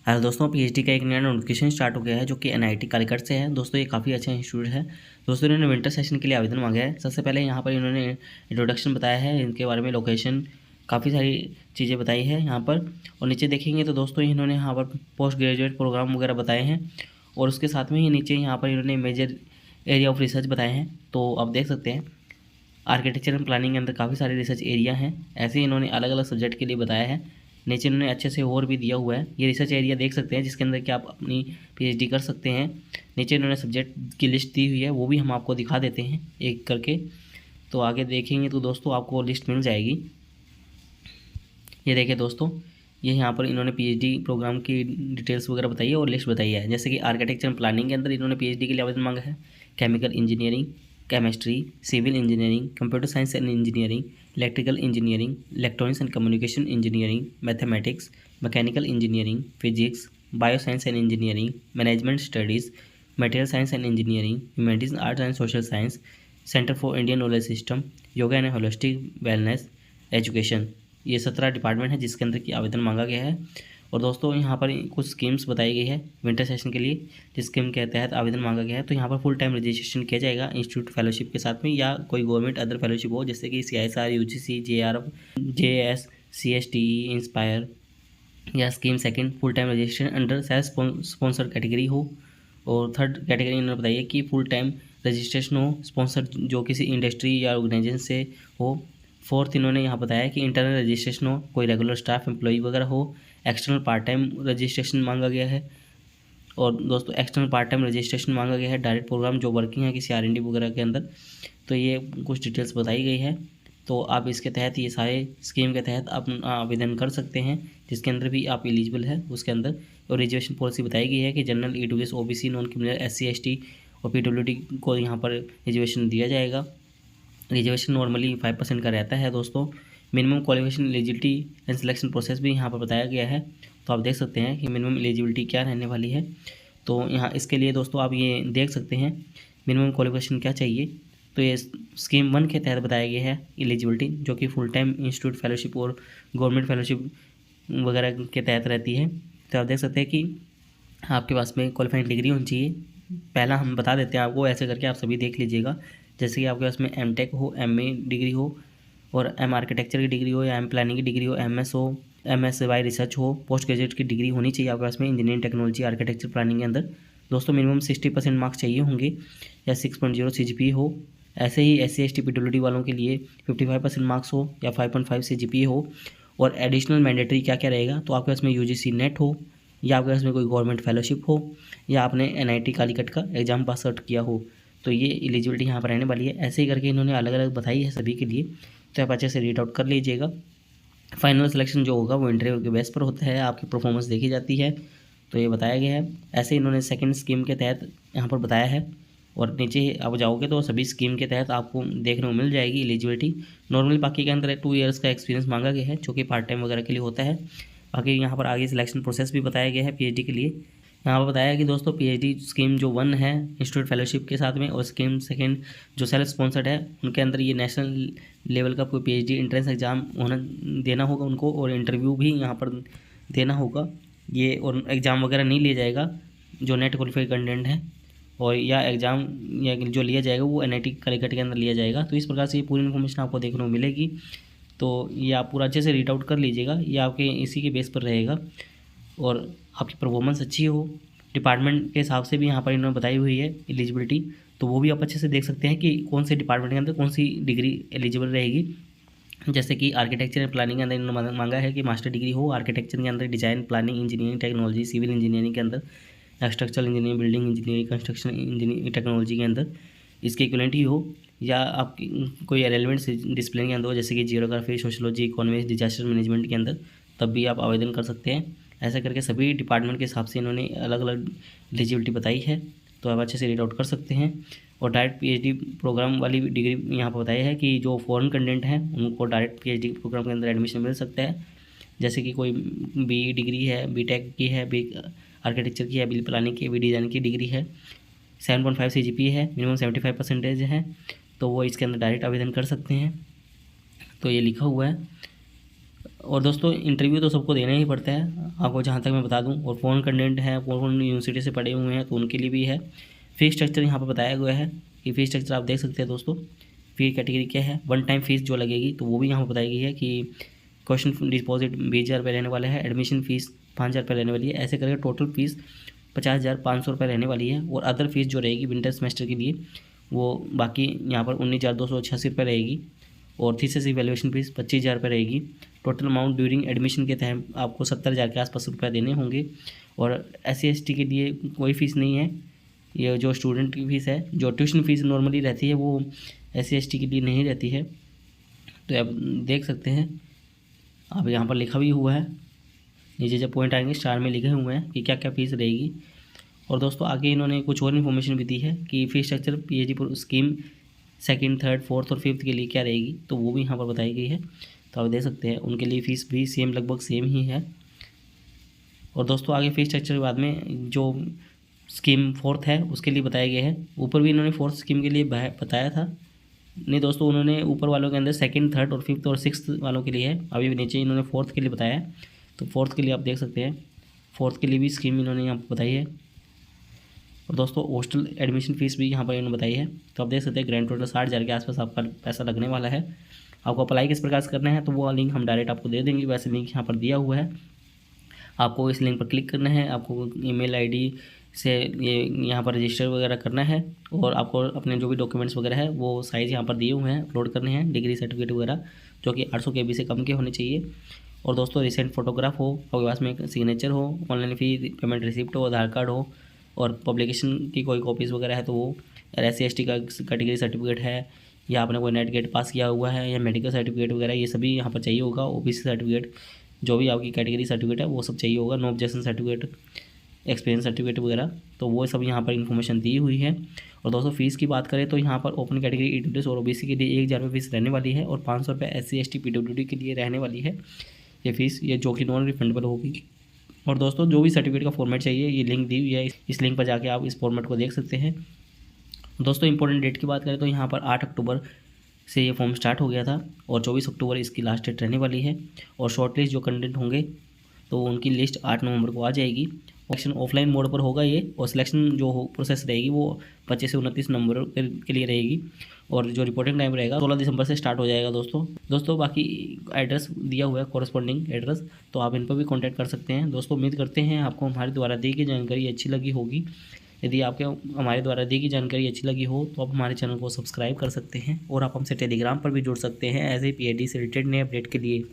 Hello दोस्तों, PhD का एक नया नोटिफिकेशन स्टार्ट हो गया है जो कि एनआईटी कालीकट से है। दोस्तों ये काफ़ी अच्छा इंस्टीट्यूट है। दोस्तों इन्होंने विंटर सेशन के लिए आवेदन मांगा है। सबसे पहले यहाँ पर इन्होंने इंट्रोडक्शन बताया है, इनके बारे में लोकेशन काफ़ी सारी चीज़ें बताई है यहाँ पर। और नीचे देखेंगे तो दोस्तों इन्होंने यहाँ पर पोस्ट ग्रेजुएट प्रोग्राम वगैरह बताए हैं और उसके साथ में ही नीचे यहाँ पर इन्होंने मेजर एरिया ऑफ रिसर्च बताए हैं। तो आप देख सकते हैं आर्किटेक्चर एंड प्लानिंग के अंदर काफ़ी सारे रिसर्च एरिया हैं। ऐसे ही इन्होंने अलग अलग सब्जेक्ट के लिए बताया है। नीचे इन्होंने अच्छे से और भी दिया हुआ है। ये रिसर्च एरिया देख सकते हैं जिसके अंदर कि आप अपनी पीएचडी कर सकते हैं। नीचे इन्होंने सब्जेक्ट की लिस्ट दी हुई है, वो भी हम आपको दिखा देते हैं एक करके। तो आगे देखेंगे तो दोस्तों आपको लिस्ट मिल जाएगी। ये देखिए दोस्तों, ये यहाँ पर इन्होंने पीएचडी प्रोग्राम की डिटेल्स वगैरह बताई है और लिस्ट बताई है। जैसे कि आर्किटेक्चर एंड प्लानिंग के अंदर इन्होंने पीएचडी के लिए आवेदन मांगा है। Chemical engineering, chemistry, civil engineering, computer science and engineering, electrical engineering, electronics and communication engineering, mathematics, mechanical engineering, physics, bio science and engineering, management studies, material science and engineering, humanities, arts and social science, centre for Indian knowledge system, yoga and holistic wellness education. ये 17 department है जिसके अंदर की आवेदन मांगा गया है। और दोस्तों यहाँ पर कुछ स्कीम्स बताई गई है विंटर सेशन के लिए, जिस स्कीम के तहत आवेदन मांगा गया है। तो यहाँ पर फुल टाइम रजिस्ट्रेशन किया जाएगा इंस्टीट्यूट फेलोशिप के साथ में, या कोई गवर्नमेंट अदर फेलोशिप हो जैसे कि CISR, UGC, JRF, JS, CSTE, inspire, या scheme second full time registration under self sponsor category हो। और थर्ड कैटेगरी इन्होंने बताई है कि फुल टाइम रजिस्ट्रेशन हो स्पॉन्सर जो किसी इंडस्ट्री या ऑर्गेनाइजेशन से हो। फोर्थ इन्होंने यहाँ बताया कि इंटरनल रजिस्ट्रेशन हो, कोई रेगुलर स्टाफ एम्प्लॉई वगैरह हो। एक्सटर्नल पार्ट टाइम रजिस्ट्रेशन मांगा गया है। और दोस्तों एक्सटर्नल पार्ट टाइम रजिस्ट्रेशन मांगा गया है डायरेक्ट प्रोग्राम जो वर्किंग है किसी R&D वगैरह के अंदर। तो ये कुछ डिटेल्स बताई गई है। तो आप इसके तहत ये सारे स्कीम के तहत आप आवेदन कर सकते हैं, जिसके अंदर भी आप एलिजिबल है उसके अंदर। और रिजर्वेशन पॉलिसी बताई गई है कि general, EWS, OBC, non criminal, SC ST और PWD को यहाँ पर रिजर्वेशन दिया जाएगा। रिजर्वेशन नॉर्मली 5% का रहता है दोस्तों। Minimum qualification, eligibility and selection process भी यहाँ पर बताया गया है। तो आप देख सकते हैं कि मिनिमम एलिजिबिलिटी क्या रहने वाली है। तो यहाँ इसके लिए दोस्तों आप ये देख सकते हैं मिनिमम क्वालिफिकेशन क्या चाहिए। तो ये स्कीम 1 के तहत बताया गया है एलिजिबिलिटी, जो कि फुल टाइम इंस्टीट्यूट फेलोशिप और गवर्नमेंट फेलोशिप वगैरह के तहत रहती है। तो आप देख सकते हैं कि आपके पास में क्वालिफाइंग डिग्री होनी चाहिए। पहला हम बता देते हैं आपको, ऐसे करके आप सभी देख लीजिएगा। जैसे कि आपके पास में M.Tech हो, MA डिग्री हो, और M आर्किटेक्चर की डिग्री हो, या M प्लानिंग की डिग्री हो, MS हो, MSy रिसर्च हो। पोस्ट ग्रेजुएट की डिग्री होनी चाहिए आपके पास में इंजीनियरिंग, टेक्नोलॉजी, आर्किटेक्चर, प्लानिंग के अंदर। दोस्तों मिनिमम 60% मार्क्स चाहिए होंगे, या 6.0 CGPA हो। ऐसे ही SC ST PWD वालों के लिए 55% मार्क्स हो, या 5.5 CGPA हो। और एडिशनल मैंडेटरी क्या क्या रहेगा, तो आपके पास में UGC नेट हो, या आपके पास में कोई गवर्नमेंट फेलोशिप हो, या आपने NIT कालीकट का एग्जाम पास आउट किया हो। तो ये एलिजिबिलिटी यहाँ पर रहने वाली है। ऐसे ही करके इन्होंने अलग अलग बताई है सभी के लिए। तो आप अच्छे से रीड आउट कर लीजिएगा। फाइनल सिलेक्शन जो होगा वो इंटरव्यू के बेस पर होता है, आपकी परफॉर्मेंस देखी जाती है। तो ये बताया गया है। ऐसे इन्होंने सेकंड स्कीम के तहत यहाँ पर बताया है। और नीचे आप जाओगे तो सभी स्कीम के तहत आपको देखने को मिल जाएगी एलिजिबिलिटी। नॉर्मली बाकी के अंदर 2 ईयर्स का एक्सपीरियंस मांगा गया है, जो कि पार्ट टाइम वगैरह के लिए होता है। बाकी यहाँ पर आगे सिलेक्शन प्रोसेस भी बताया गया है पीएचडी के लिए। यहाँ पर बताया कि दोस्तों पीएचडी स्कीम जो 1 है इंस्टीट्यूट फेलोशिप के साथ में, और स्कीम सेकंड जो सेल्फ स्पॉन्सर्ड है उनके अंदर ये नेशनल लेवल का कोई पीएचडी एंट्रेंस एग्जाम होना देना होगा उनको, और इंटरव्यू भी यहाँ पर देना होगा। ये और एग्ज़ाम वगैरह नहीं लिया जाएगा जो नेट क्वालिफाइड कैंडिडेट है, और या एग्ज़ाम या जो लिया जाएगा वो NIT कालीकट के अंदर लिया जाएगा। तो इस प्रकार से ये पूरी इन्फॉर्मेशन आपको देखने को मिलेगी। तो ये आप पूरा अच्छे से रीड आउट कर लीजिएगा, ये आपके इसी के बेस पर रहेगा। और आपकी परफॉर्मेंस अच्छी हो, डिपार्टमेंट के हिसाब से भी यहाँ पर इन्होंने बताई हुई है एलिजिबिलिटी। तो वो भी आप अच्छे से देख सकते हैं कि कौन से डिपार्टमेंट के अंदर कौन सी डिग्री एलिजिबल रहेगी। जैसे कि आर्किटेक्चर एंड प्लानिंग के अंदर इन्होंने मांगा है कि मास्टर डिग्री हो आर्किटेक्चर के अंदर, design, planning, engineering, technology, civil engineering के अंदर, structural engineering, building engineering, construction engineering technology के अंदर इसके इक्विवेलेंट ही हो, या आपकी कोई रेलेवेंट डिसिप्लिन के अंदर हो जैसे कि geography, sociology, economics, disaster management के अंदर, तब भी आप आवेदन कर सकते हैं। ऐसा करके सभी डिपार्टमेंट के हिसाब से इन्होंने अलग अलग एलिजिबिलिटी बताई है। तो आप अच्छे से रीड आउट कर सकते हैं। और डायरेक्ट पीएचडी प्रोग्राम वाली डिग्री यहाँ पर बताया है कि जो फॉरेन कैंडिडेट हैं उनको डायरेक्ट पीएचडी प्रोग्राम के अंदर एडमिशन मिल सकता है। जैसे कि कोई BE डिग्री है, BTech की है, बी आर्किटेक्चर की है, बी प्लानिंग की, बी डिज़ाइन की डिग्री है, 7.5 CGPA है, मिनिमम 75% है, तो वो इसके अंदर डायरेक्ट आवेदन कर सकते हैं। तो ये लिखा हुआ है। और दोस्तों इंटरव्यू तो सबको देना ही पड़ता है, आपको जहाँ तक मैं बता दूं। और फॉरेन कैंडिडेट हैं, कौन कौन यूनिवर्सिटी से पढ़े हुए हैं, तो उनके लिए भी है। फ़ी स्ट्रक्चर यहाँ पर बताया गया है कि फ़ी स्ट्रक्चर आप देख सकते हैं दोस्तों। फ़ी कैटेगरी क्या है, वन टाइम फ़ीस जो लगेगी तो वो भी यहाँ पर बताई गई है कि क्वेश्चन डिपॉजिट 20,000 रुपये रहने वाला है, एडमिशन फ़ीस 5,000 रुपये रहने वाली है। ऐसे करके टोटल फ़ीस 50,500 रुपये रहने वाली है। और अदर फीस जो रहेगी विंटर सेमेस्टर के लिए वो बाकी यहाँ पर 19,286 रुपये रहेगी। और थीसिस इवैल्यूएशन फीस 25,000 रुपये रहेगी। टोटल अमाउंट ड्यूरिंग एडमिशन के तहत आपको 70,000 के आसपास रुपये देने होंगे। और SC/ST के लिए कोई फ़ीस नहीं है, ये जो स्टूडेंट की फ़ीस है, जो ट्यूशन फ़ीस नॉर्मली रहती है वो SC/ST के लिए नहीं रहती है। तो आप देख सकते हैं, आप यहाँ पर लिखा भी हुआ है, नीचे जब पॉइंट आएंगे स्टार में लिखे हुए हैं कि क्या क्या फ़ीस रहेगी। और दोस्तों आगे इन्होंने कुछ और इन्फॉर्मेशन भी दी है कि fees structure PhD scheme 2nd, 3rd, 4th और 5th के लिए क्या रहेगी, तो वो भी यहाँ पर बताई गई है। तो आप देख सकते हैं उनके लिए फ़ीस भी सेम, लगभग सेम ही है। और दोस्तों आगे फ़ीस स्ट्रक्चर के बाद में जो स्कीम 4th है उसके लिए बताया गया है। ऊपर भी इन्होंने 4th स्कीम के लिए बताया था, नहीं दोस्तों, उन्होंने ऊपर वालों के अंदर 2nd, 3rd और 5th और 6th वालों के लिए है। अभी भी नीचे इन्होंने 4th के लिए बताया है। तो 4th के लिए आप देख सकते हैं, 4th के लिए भी स्कीम इन्होंने यहाँ पर बताई है। और दोस्तों हॉस्टल एडमिशन फ़ीस भी यहाँ पर इन्होंने बताई है। तो आप देख सकते हैं ग्रैंड टोटल 60,000 के आसपास आपका पैसा लगने वाला है। आपको अप्लाई किस प्रकार से करना है तो वो लिंक हम डायरेक्ट आपको दे देंगे, वैसे लिंक यहाँ पर दिया हुआ है। आपको इस लिंक पर क्लिक करना है, आपको ईमेल आईडी से ये यहाँ पर रजिस्टर वगैरह करना है। और आपको अपने जो भी डॉक्यूमेंट्स वगैरह है वो साइज़ यहाँ पर दिए हुए हैं, अपलोड करने हैं। डिग्री सर्टिफिकेट वगैरह जो कि 800 KB से कम के होने चाहिए। और दोस्तों रिसेंट फोटोग्राफ हो, आपके पास में सिग्नेचर हो, ऑनलाइन फ़ी पेमेंट रिसिप्ट हो, आधार कार्ड हो, और पब्लिकेशन की कोई कॉपीज़ वगैरह है तो वो, SC/ST का कैटेगरी सर्टिफिकेट है, या आपने कोई नेट गेट पास किया हुआ है, या मेडिकल सर्टिफिकेट वगैरह ये सभी यहाँ पर चाहिए होगा। OBC सर्टिफिकेट, जो भी आपकी कैटेगरी सर्टिफिकेट है वो सब चाहिए होगा। No objection certificate, experience certificate वगैरह, तो वो सब यहाँ पर इन्फॉर्मेशन दी हुई है। और दोस्तों फीस की बात करें तो यहाँ पर ओपन कैटेगरी EWS और OBC के लिए 1,000 रुपये फीस रहने वाली है, और 500 रुपये SC/ST PWD के लिए रहने वाली है ये फ़ीस, ये जो कि नॉन रिफंडेबल होगी। और दोस्तों जो भी सर्टिफिकेट का फॉर्मेट चाहिए ये लिंक दी हुई है, इस लिंक पर जाके आप इस फॉर्मेट को देख सकते हैं। दोस्तों इंपॉर्टेंट डेट की बात करें तो यहाँ पर 8 अक्टूबर से ये फॉर्म स्टार्ट हो गया था, और 24 अक्टूबर इसकी लास्ट डेट रहने वाली है। और शॉर्ट लिस्ट जो कंटेंट होंगे तो उनकी लिस्ट 8 नवंबर को आ जाएगी। सिलेक्शन ऑफलाइन मोड पर होगा ये, और सिलेक्शन जो प्रोसेस रहेगी वो 25 से 29 नवंबर के लिए रहेगी। और जो रिपोर्टिंग टाइम रहेगा 16 दिसंबर से स्टार्ट हो जाएगा दोस्तों बाकी एड्रेस दिया हुआ है, कॉरस्पॉन्डिंग एड्रेस, तो आप इन पर भी कॉन्टैक्ट कर सकते हैं। दोस्तों उम्मीद करते हैं आपको हमारे द्वारा दी गई जानकारी अच्छी लगी होगी। यदि आपके हमारे द्वारा दी गई जानकारी अच्छी लगी हो तो आप हमारे चैनल को सब्सक्राइब कर सकते हैं, और आप हमसे टेलीग्राम पर भी जुड़ सकते हैं ऐसे PhD से रिलेटेड नए अपडेट के लिए।